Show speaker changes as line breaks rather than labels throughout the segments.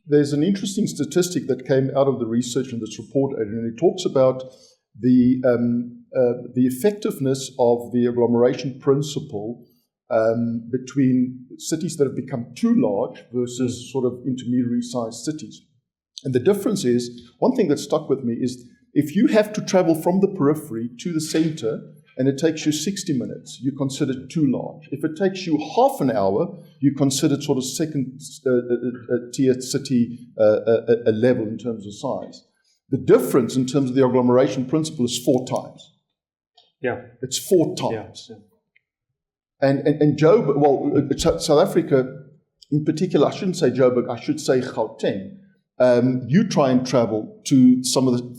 There's an interesting statistic that came out of the research in this report, Adrian. It talks about the effectiveness of the agglomeration principle between cities that have become too large versus sort of intermediary-sized cities. And the difference is, one thing that stuck with me is, if you have to travel from the periphery to the center and it takes you 60 minutes, you consider it too large. If it takes you half an hour, you consider it sort of second tier city level in terms of size. The difference in terms of the agglomeration principle is 4 times.
Yeah.
It's 4 times.
Yeah.
And South Africa in particular, I shouldn't say Joburg, I should say Gauteng. You try and travel to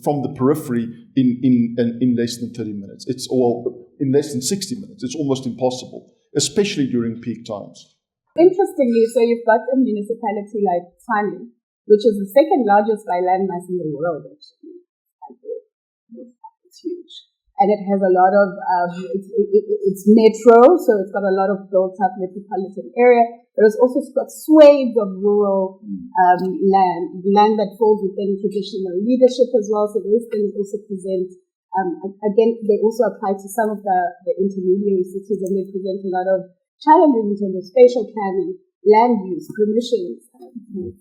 from the periphery in less than 30 minutes. In less than 60 minutes. It's almost impossible, especially during peak times.
Interestingly, so you've got a municipality like Tshwane, which is the second largest by landmass in the world, actually. It's huge. And it has a lot of, it's metro, so it's got a lot of built-up metropolitan area, but it's also got swathes of rural land that falls within traditional leadership as well, so those things also present, again, they also apply to some of the intermediary cities, and they present a lot of challenges in terms of spatial planning, land use, permissions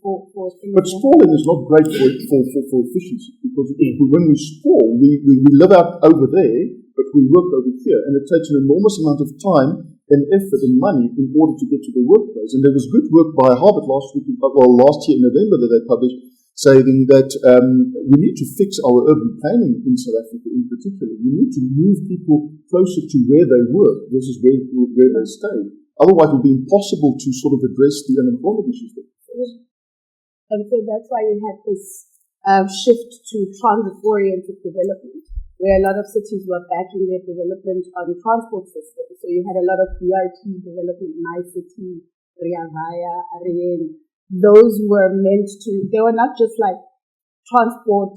for things.
But sprawling is not great for efficiency, because when we sprawl, we live out over there, but we work over here, and it takes an enormous amount of time and effort and money in order to get to the workplace. And there was good work by Harvard last year in November, that they published, saying that we need to fix our urban planning in South Africa in particular. We need to move people closer to where they work versus where they stay. Otherwise, it will be impossible to sort of address the unemployment issues that we face.
And so that's why you had this shift to transit-oriented development, where a lot of cities were backing their development on transport systems. So you had a lot of BRT development, My City, Rea Vaya, Adrian. Those were meant to, they were not just like transport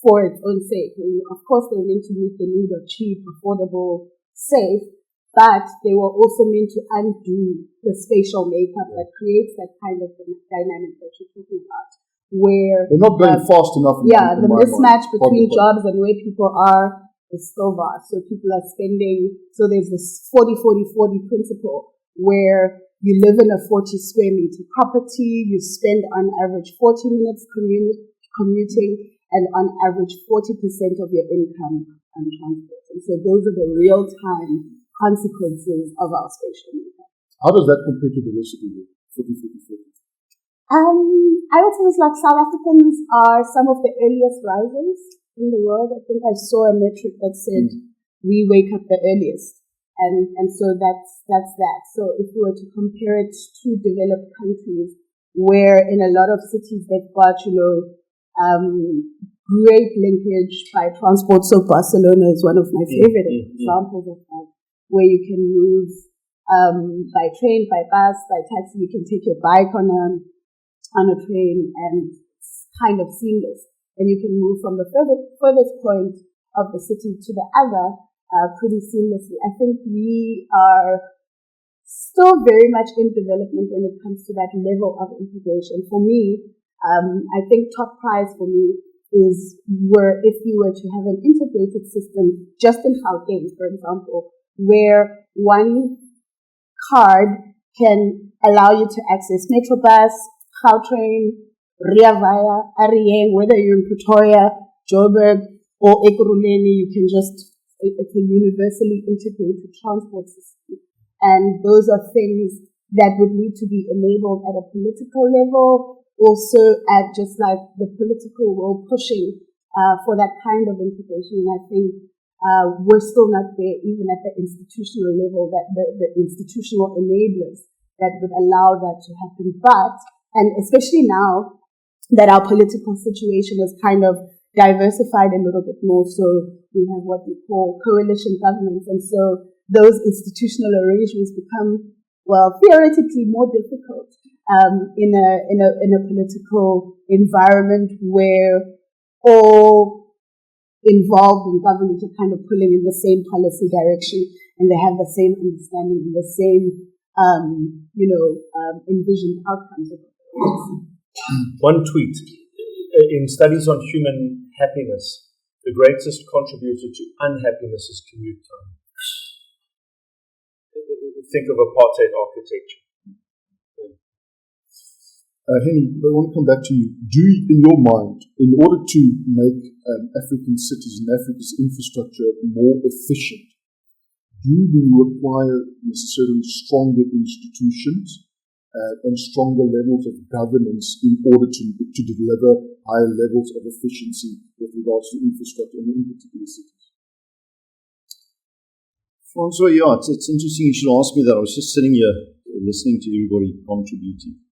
for its own sake. Of course, they were meant to meet the need of cheap, affordable, safe, but they were also meant to undo the spatial makeup that creates that kind of dynamic that you're talking about, where
they're not going fast enough.
The mismatch between jobs and where people are is still vast. So people are spending, so there's this 40-40-40 principle where you live in a 40 square meter property, you spend on average 40 minutes commuting, and on average 40% of your income on transport. And so those are the real-time consequences of our spatial makeup.
How does that compare to the rest of the world? 40-40-40.
I would say it's like South Africans are some of the earliest risers in the world. I think I saw a metric that said we wake up the earliest. And so that's that. So if we were to compare it to developed countries, where in a lot of cities they've got, great linkage by transport. So Barcelona is one of my favorite examples of that, where you can move by train, by bus, by taxi. You can take your bike on a train, and it's kind of seamless. And you can move from the furthest point of the city to the other pretty seamlessly. I think we are still very much in development when it comes to that level of integration. For me, I think top prize for me is if you were to have an integrated system just in Gauteng, for example, where one card can allow you to access Metrobus, Gautrain, Rea Vaya, Adrian, whether you're in Pretoria, Joburg, or Ekurhuleni, it's a universally integrated transport system. And those are things that would need to be enabled at a political level, also at just like the political will pushing for that kind of integration. And I think we're still not there, even at the institutional level, that the institutional enablers that would allow that to happen. And especially now that our political situation is kind of diversified a little bit more, so we have what we call coalition governments, and so those institutional arrangements become, theoretically more difficult in a political environment where all involved in government are kind of pulling in the same policy direction, and they have the same understanding and the same, envisioned outcomes of it.
One tweet. In studies on human happiness, the greatest contributor to unhappiness is commute time. Think of apartheid architecture.
Hennie, I want to come back to you. Do you, in your mind, in order to make African cities and Africa's infrastructure more efficient, do we require necessarily stronger institutions and stronger levels of governance in order to deliver higher levels of efficiency with regards to infrastructure in particular cities?
Francois, yeah, it's interesting you should ask me that. I was just sitting here listening to everybody contributing.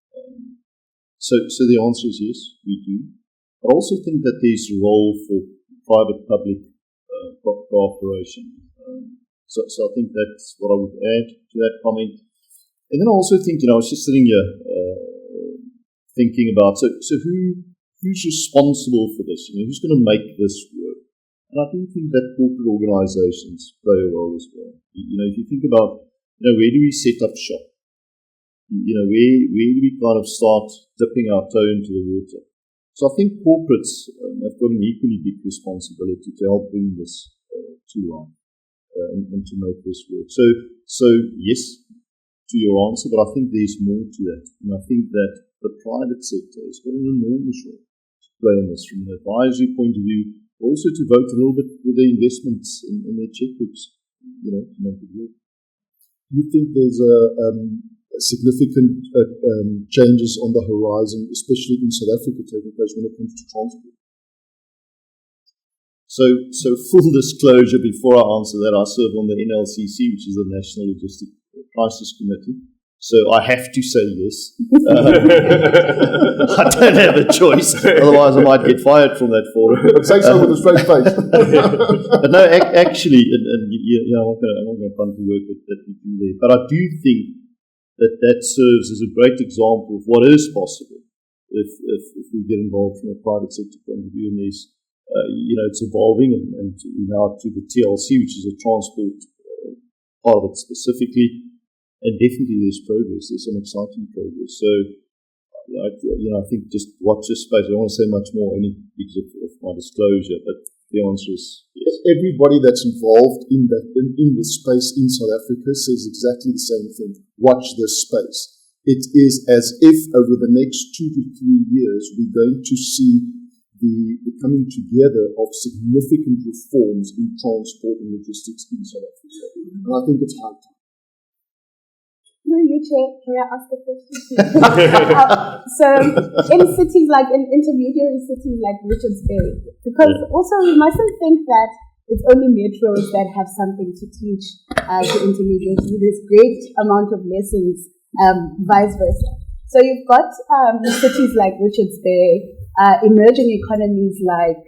So the answer is yes, we do. I also think that there's a role for private-public cooperation. So I think that's what I would add to that comment. And then I also think, I was just sitting here thinking about, so who's responsible for this? Who's going to make this work? And I do think that corporate organizations play a role as well. If you think about, where do we set up shop? Where do we kind of start dipping our toe into the water? So I think corporates have got an equally big responsibility to help bring this to life and to make this work. So yes, to your answer, but I think there's more to that. And I think that the private sector has got an enormous role to play in this from an advisory point of view, also to vote a little bit with their investments in their checkbooks, to make it work.
Do you think there's significant changes on the horizon, especially in South Africa, taking place when it comes to transport?
So full disclosure, before I answer that, I serve on the NLCC, which is the National Logistic Crisis Committee. So I have to say yes. I don't have a choice, otherwise I might get fired from that forum.
But say so with a straight face.
But no, actually, and I'm not going to punt the work that we do there. But I do think that serves as a great example of what is possible if we get involved from a private sector point of view. And there's, it's evolving, and now to the TLC, which is a transport part of it specifically. And definitely there's progress. There's some exciting progress. So, I think just watch this space. I don't want to say much more only because of my disclosure, but the answer is yes.
Everybody that's involved in this space in South Africa says exactly the same thing. Watch this space. It is as if over the next 2 to 3 years we're going to see the coming together of significant reforms in transport and logistics in South Africa. And I think it's high time.
No, you Chair, can I ask a question? So, in cities like, in intermediary cities like Richards Bay, because also we mustn't think that it's only metros that have something to teach to intermediaries. There's great amount of lessons, vice versa. So you've got cities like Richards Bay, emerging economies like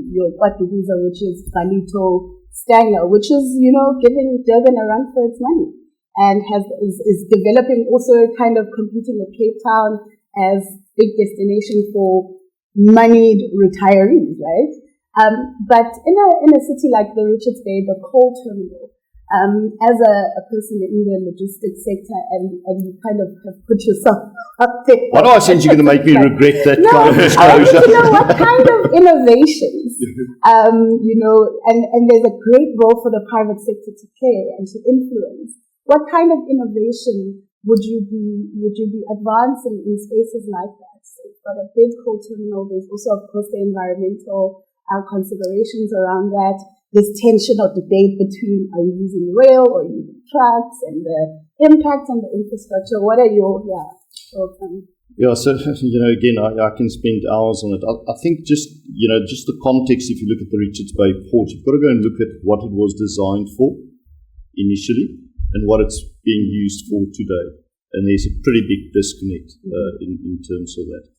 your Kwatuguza, which is Balito, Stanger, which is, giving Durban a run for its money. And is developing, also kind of competing with Cape Town as big destination for moneyed retirees, right? But in a city like the Richards Bay, the coal terminal, as a person in the logistics sector, and you kind of have put yourself up there.
Why do I sense you're going to make me regret that kind of disclosure?
I want to know what kind of innovations, and there's a great role for the private sector to play and to influence. What kind of innovation would you be advancing in spaces like that? So you've got a big coal terminal. There's also, of course, the environmental considerations around that. This tension or debate between are you using rail or using trucks, and the impact on the infrastructure. What are your thoughts on?
Yeah, so again, I can spend hours on it. I think just the context. If you look at the Richards Bay port, you've got to go and look at what it was designed for initially, and what it's being used for today. And there's a pretty big disconnect in terms of that.